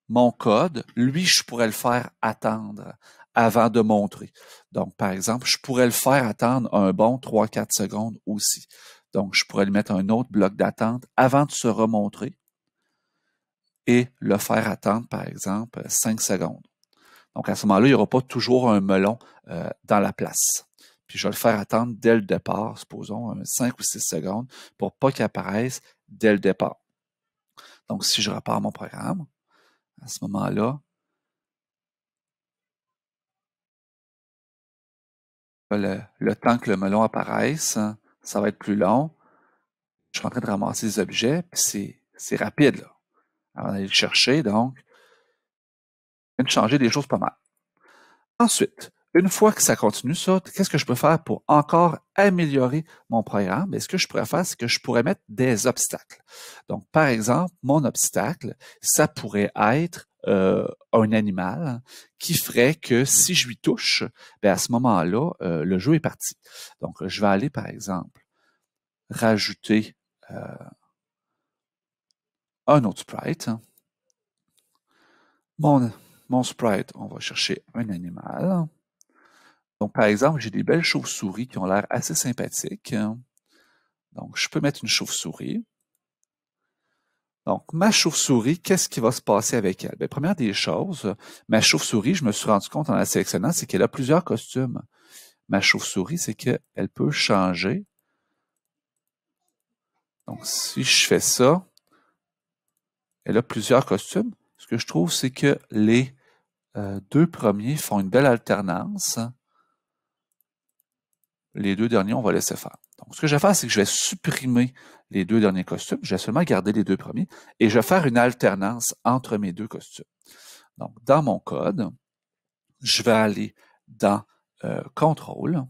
mon code, lui, je pourrais le faire attendre avant de montrer. Donc, par exemple, je pourrais le faire attendre un bon 3-4 secondes aussi. Donc, je pourrais lui mettre un autre bloc d'attente avant de se remontrer et le faire attendre, par exemple, 5 secondes. Donc, à ce moment-là, il n'y aura pas toujours un melon dans la place. Puis, je vais le faire attendre dès le départ, supposons 5 ou 6 secondes, pour pas qu'il apparaisse dès le départ. Donc, si je repars mon programme, à ce moment-là, le temps que le melon apparaisse, ça va être plus long. Je suis en train de ramasser des objets, puis c'est rapide, là. Avant d'aller le chercher, donc, je viens de changer des choses pas mal. Ensuite, une fois que ça continue, ça, qu'est-ce que je peux faire pour encore améliorer mon programme? Et ce que je pourrais faire, c'est que je pourrais mettre des obstacles. Donc, par exemple, mon obstacle, ça pourrait être un animal qui ferait que si je lui touche, bien à ce moment-là, le jeu est parti. Donc, je vais aller, par exemple, rajouter un autre sprite. Mon sprite, on va chercher un animal. Donc, par exemple, j'ai des belles chauves-souris qui ont l'air assez sympathiques. Donc, je peux mettre une chauve-souris. Donc, ma chauve-souris, qu'est-ce qui va se passer avec elle? Bien, première des choses, ma chauve-souris, je me suis rendu compte en la sélectionnant, c'est qu'elle a plusieurs costumes. Ma chauve-souris, c'est qu'elle peut changer. Donc, si je fais ça, elle a plusieurs costumes. Ce que je trouve, c'est que les deux premiers font une belle alternance. Les deux derniers, on va laisser faire. Donc, ce que je vais faire, c'est que je vais supprimer les deux derniers costumes. Je vais seulement garder les deux premiers et je vais faire une alternance entre mes deux costumes. Donc, dans mon code, je vais aller dans Contrôle,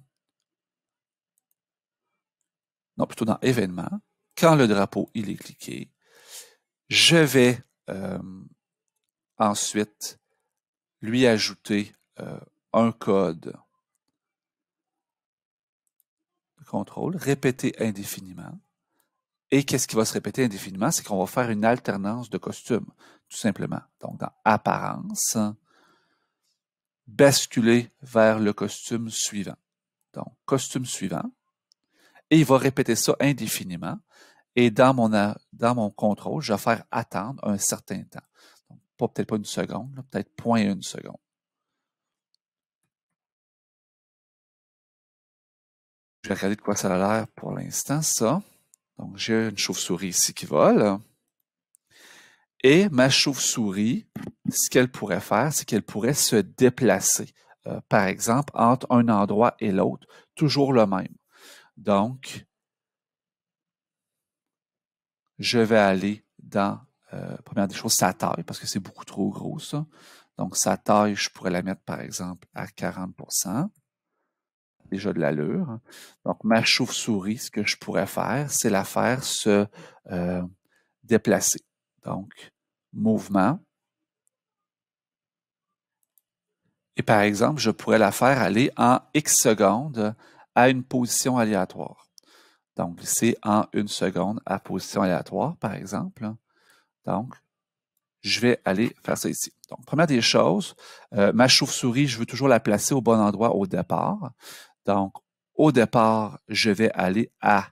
non, plutôt dans Événements. Quand le drapeau, il est cliqué, je vais ensuite lui ajouter un code de contrôle, répéter indéfiniment. Et qu'est-ce qui va se répéter indéfiniment? C'est qu'on va faire une alternance de costumes, tout simplement. Donc, dans Apparence, basculer vers le costume suivant. Donc, costume suivant. Et il va répéter ça indéfiniment. Et dans mon contrôle, je vais faire attendre un certain temps. Donc, peut-être pas une seconde, peut-être 0.1 seconde. Je vais regarder de quoi ça a l'air pour l'instant, ça. Donc, j'ai une chauve-souris ici qui vole. Et ma chauve-souris, ce qu'elle pourrait faire, c'est qu'elle pourrait se déplacer, par exemple, entre un endroit et l'autre, toujours le même. Donc, je vais aller dans, première des choses, sa taille, parce que c'est beaucoup trop gros, ça. Donc, sa taille, je pourrais la mettre, par exemple, à 40%. Déjà de l'allure. Donc, ma chauve-souris, ce que je pourrais faire, c'est la faire se déplacer. Donc, mouvement. Et par exemple, je pourrais la faire aller en X secondes à une position aléatoire. Donc, glisser en 1 seconde à position aléatoire, par exemple. Donc, je vais aller faire ça ici. Donc, première des choses, ma chauve-souris, je veux toujours la placer au bon endroit au départ. Donc, au départ, je vais aller à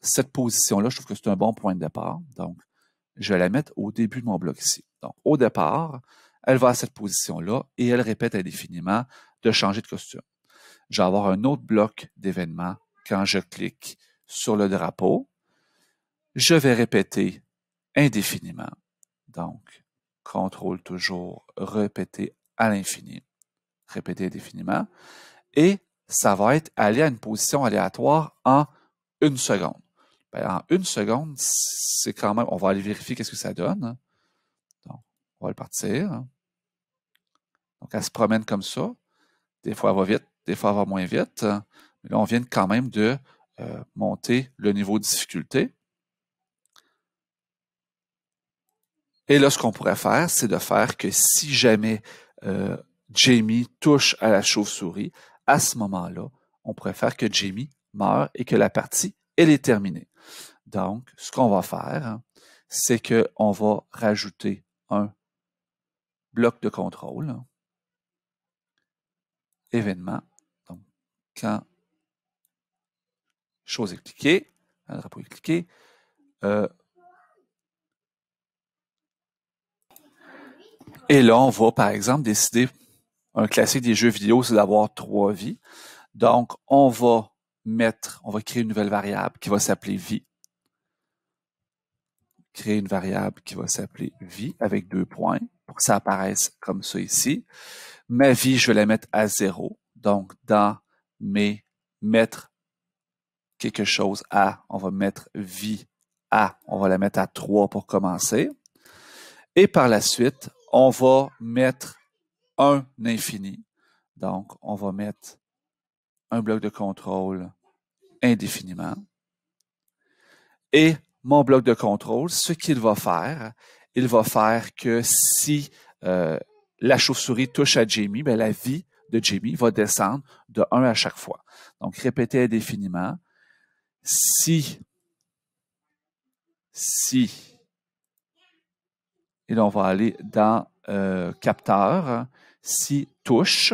cette position-là. Je trouve que c'est un bon point de départ. Donc, je vais la mettre au début de mon bloc ici. Donc, au départ, elle va à cette position-là et elle répète indéfiniment de changer de costume. je vais avoir un autre bloc d'événements quand je clique sur le drapeau. Je vais répéter indéfiniment. Donc, contrôle toujours, répéter à l'infini. Répéter indéfiniment. Et ça va être aller à une position aléatoire en 1 seconde. Ben, en 1 seconde, c'est quand même, on va aller vérifier qu'est-ce que ça donne. Donc, on va le partir. Donc, elle se promène comme ça. Des fois, elle va vite, des fois, elle va moins vite. Mais là, on vient quand même de monter le niveau de difficulté. Et là, ce qu'on pourrait faire, c'est de faire que si jamais Jamie touche à la chauve-souris, à ce moment-là, on pourrait faire que Jamie meurt et que la partie, elle est terminée. Donc, ce qu'on va faire, c'est qu'on va rajouter un bloc de contrôle, événement. Donc, quand chose est cliquée, le drapeau est cliqué, et là, on va, par exemple, décider, un classique des jeux vidéo, c'est d'avoir 3 vies. Donc, on va créer une nouvelle variable qui va s'appeler vie. Créer une variable qui va s'appeler vie avec 2 points pour que ça apparaisse comme ça ici. Ma vie, je vais la mettre à 0. Donc, dans mes mettre quelque chose à, on va mettre vie à, on va la mettre à 3 pour commencer. Et par la suite, on va mettre un infini. Donc, on va mettre un bloc de contrôle indéfiniment. Et mon bloc de contrôle, ce qu'il va faire, il va faire que si la chauve-souris touche à Jamie, ben la vie de Jamie va descendre de 1 à chaque fois. Donc, répéter indéfiniment. Si, et là, on va aller dans capteur, si touche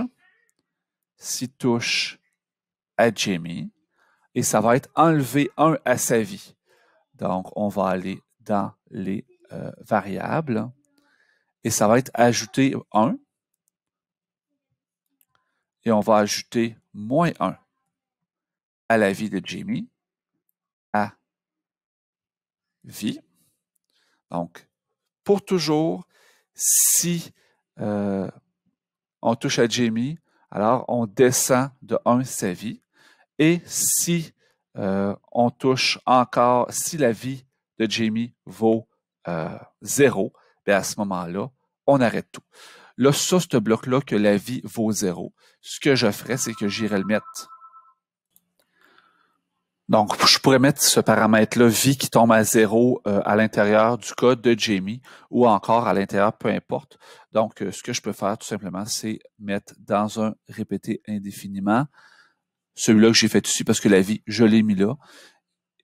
à Jamie, et ça va être enlever 1 à sa vie. Donc, on va aller dans les variables et ça va être ajouter 1 et on va ajouter moins 1 à la vie de Jamie, à vie. Donc, pour toujours, si on touche à Jamie, alors on descend de 1 sa vie. Et si on touche encore, si la vie de Jamie vaut 0, bien à ce moment-là, on arrête tout. Là, ça, ce bloc-là, que la vie vaut 0, ce que je ferais, c'est que j'irais le mettre. Donc, je pourrais mettre ce paramètre-là, vie qui tombe à 0 à l'intérieur du code de Jamie ou encore à l'intérieur, peu importe. Donc, ce que je peux faire tout simplement, c'est mettre dans un répété indéfiniment, celui-là que j'ai fait ici parce que la vie, je l'ai mis là.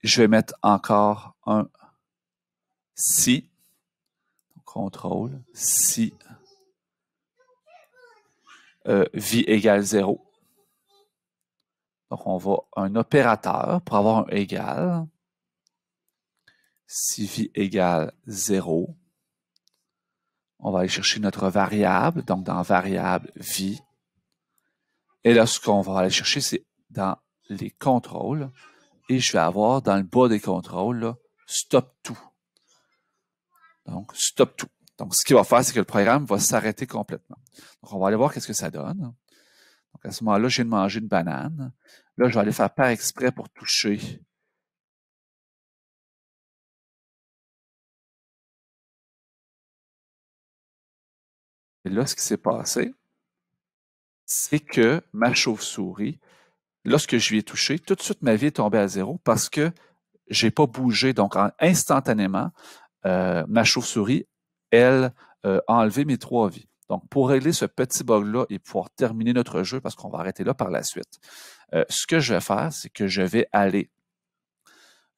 Je vais mettre encore un si, contrôle, si vie égale 0. Donc, on va un opérateur pour avoir un égal. Si vie égale 0, on va aller chercher notre variable. Donc, dans variable vie. Et là, ce qu'on va aller chercher, c'est dans les contrôles. Et je vais avoir dans le bas des contrôles, là, stop tout. Donc, stop tout. Donc, ce qu'il va faire, c'est que le programme va s'arrêter complètement. Donc, on va aller voir qu'est-ce que ça donne. Donc, à ce moment-là, je viens de manger une banane. Là, je vais aller faire par exprès pour toucher. Et là, ce qui s'est passé, c'est que ma chauve-souris, lorsque je lui ai touché, tout de suite, ma vie est tombée à 0 parce que j'ai pas bougé. Donc, instantanément, ma chauve-souris, elle, a enlevé mes 3 vies. Donc, pour régler ce petit bug-là et pouvoir terminer notre jeu, parce qu'on va arrêter là par la suite, ce que je vais faire, c'est que je vais aller,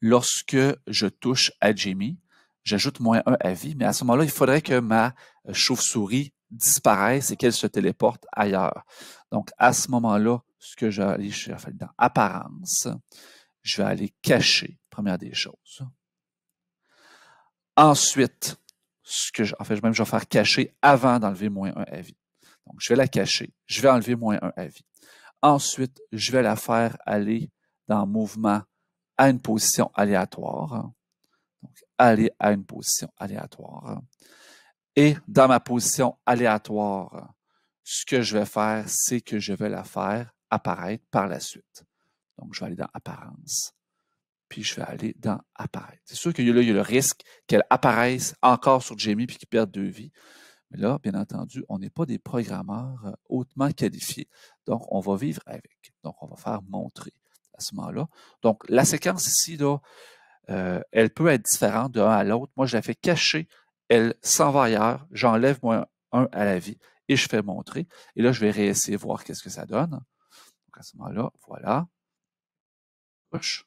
lorsque je touche à Jamie, j'ajoute moins 1 à vie, mais à ce moment-là, il faudrait que ma chauve-souris disparaisse et qu'elle se téléporte ailleurs. Donc, à ce moment-là, ce que je vais aller faire dans Apparence, je vais aller cacher, première des choses. Ensuite, même, je vais faire cacher avant d'enlever moins 1 à vie. Donc, je vais la cacher. Je vais enlever moins 1 à vie. Ensuite, je vais la faire aller dans mouvement à une position aléatoire. Donc, aller à une position aléatoire. Et dans ma position aléatoire, ce que je vais faire, c'est que je vais la faire apparaître par la suite. Donc, je vais aller dans Apparence, puis je vais aller dans Apparaître. C'est sûr qu'il y a le risque qu'elle apparaisse encore sur Jamie puis qu'il perde 2 vies. Mais là, bien entendu, on n'est pas des programmeurs hautement qualifiés. Donc, on va vivre avec. Donc, on va faire montrer à ce moment-là. Donc, la séquence ici, là, elle peut être différente d'un à l'autre. Moi, je la fais cacher. Elle s'en va ailleurs. J'enlève moi un à la vie et je fais montrer. Et là, je vais réessayer voir qu'est-ce que ça donne. Donc, à ce moment-là, voilà. Push.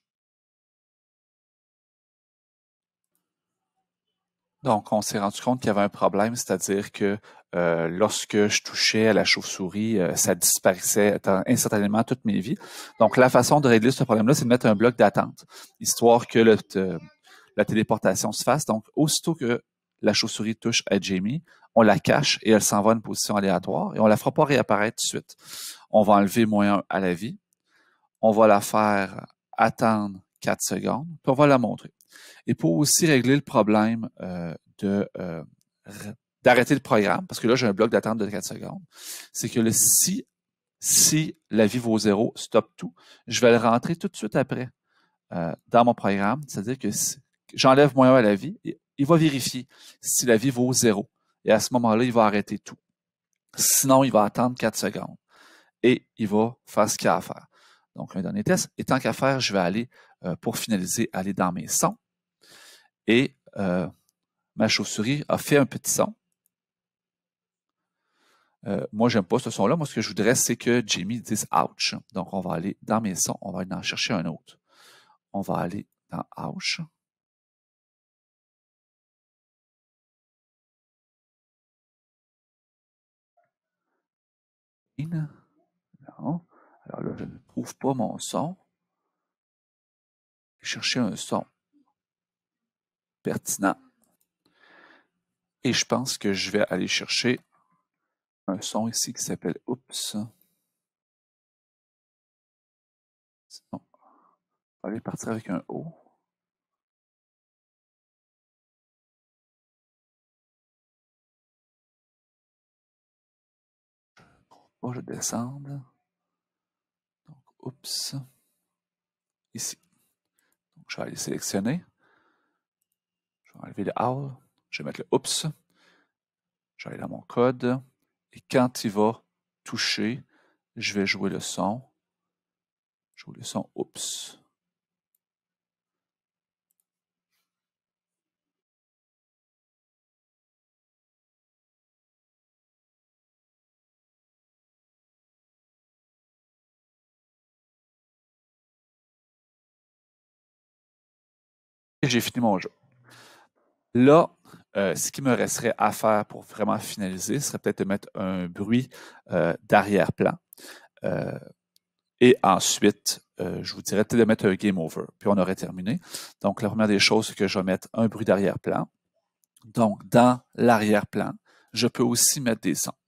Donc, on s'est rendu compte qu'il y avait un problème, c'est-à-dire que lorsque je touchais à la chauve-souris, ça disparaissait instantanément toutes mes vies. Donc, la façon de régler ce problème-là, c'est de mettre un bloc d'attente, histoire que la téléportation se fasse. Donc, aussitôt que la chauve-souris touche à Jamie, on la cache et elle s'en va à une position aléatoire et on la fera pas réapparaître tout de suite. On va enlever -1 à la vie. On va la faire attendre 4 secondes, puis on va la montrer. Et pour aussi régler le problème d'arrêter le programme, parce que là, j'ai un bloc d'attente de 4 secondes, c'est que si la vie vaut 0, stop tout, je vais le rentrer tout de suite après dans mon programme, c'est-à-dire que si j'enlève -1 à la vie, il va vérifier si la vie vaut 0. Et à ce moment-là, il va arrêter tout. Sinon, il va attendre 4 secondes et il va faire ce qu'il a à faire. Donc, un dernier test. Et tant qu'à faire, je vais aller, pour finaliser, aller dans mes sons. Et ma chauve-souris a fait un petit son. Moi, j'aime pas ce son-là. Moi, ce que je voudrais, c'est que Jamie dise ouch. Donc, on va aller dans mes sons, on va aller en chercher un autre. On va aller dans ouch. Non. Alors là, je ne trouve pas mon son. Je vais chercher un son pertinent. Et je pense que je vais aller chercher un son ici qui s'appelle oups. Sinon, on va aller partir avec un O. Je vais descendre. Donc, oups. Ici. Donc, je vais aller sélectionner. Je vais enlever le owl. Je vais mettre le oups. Je vais aller dans mon code. Et quand il va toucher, je vais jouer le son. Jouer le son oups. Et j'ai fini mon jeu. Là, ce qui me resterait à faire pour vraiment finaliser serait peut-être de mettre un bruit d'arrière-plan. Et ensuite, je vous dirais peut-être de mettre un game over. Puis on aurait terminé. Donc, la première des choses, c'est que je vais mettre un bruit d'arrière-plan. Donc, dans l'arrière-plan, je peux aussi mettre des sons.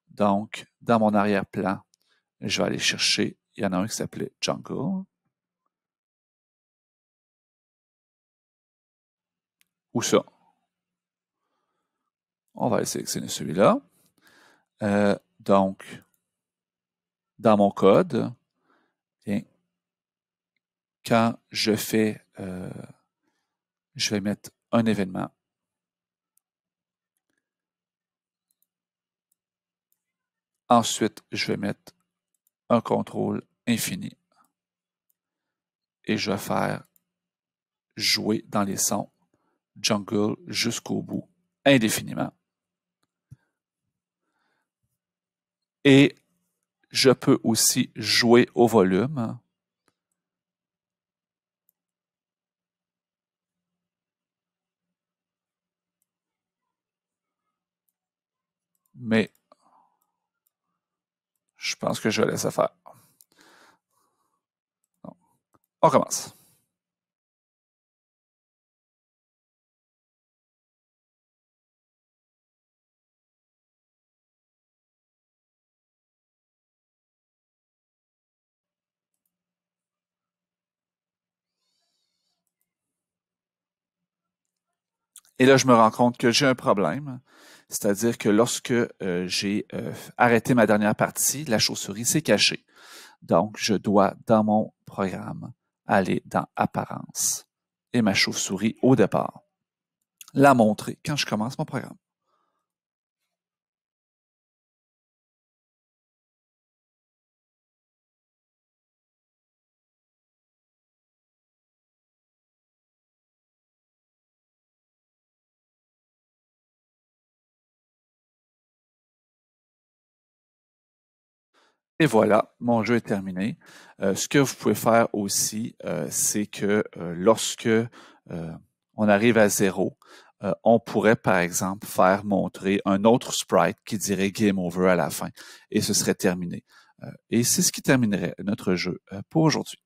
Donc, dans mon arrière-plan, je vais aller chercher, il y en a un qui s'appelait Jungle. Où ça? On va aller sélectionner celui-là. Donc, dans mon code, bien, quand je fais, je vais mettre un événement. Ensuite, je vais mettre un contrôle infini. Et je vais faire jouer dans les sons jungle jusqu'au bout, indéfiniment. Et je peux aussi jouer au volume. Mais je pense que je vais laisser faire. On commence. Et là, je me rends compte que j'ai un problème. C'est-à-dire que lorsque j'ai arrêté ma dernière partie, la chauve-souris s'est cachée. Donc, je dois, dans mon programme, aller dans Apparence et ma chauve-souris au départ, la montrer quand je commence mon programme. Et voilà, mon jeu est terminé. Ce que vous pouvez faire aussi, c'est que lorsque on arrive à zéro, on pourrait par exemple faire montrer un autre sprite qui dirait Game Over à la fin et ce serait terminé. Et c'est ce qui terminerait notre jeu pour aujourd'hui.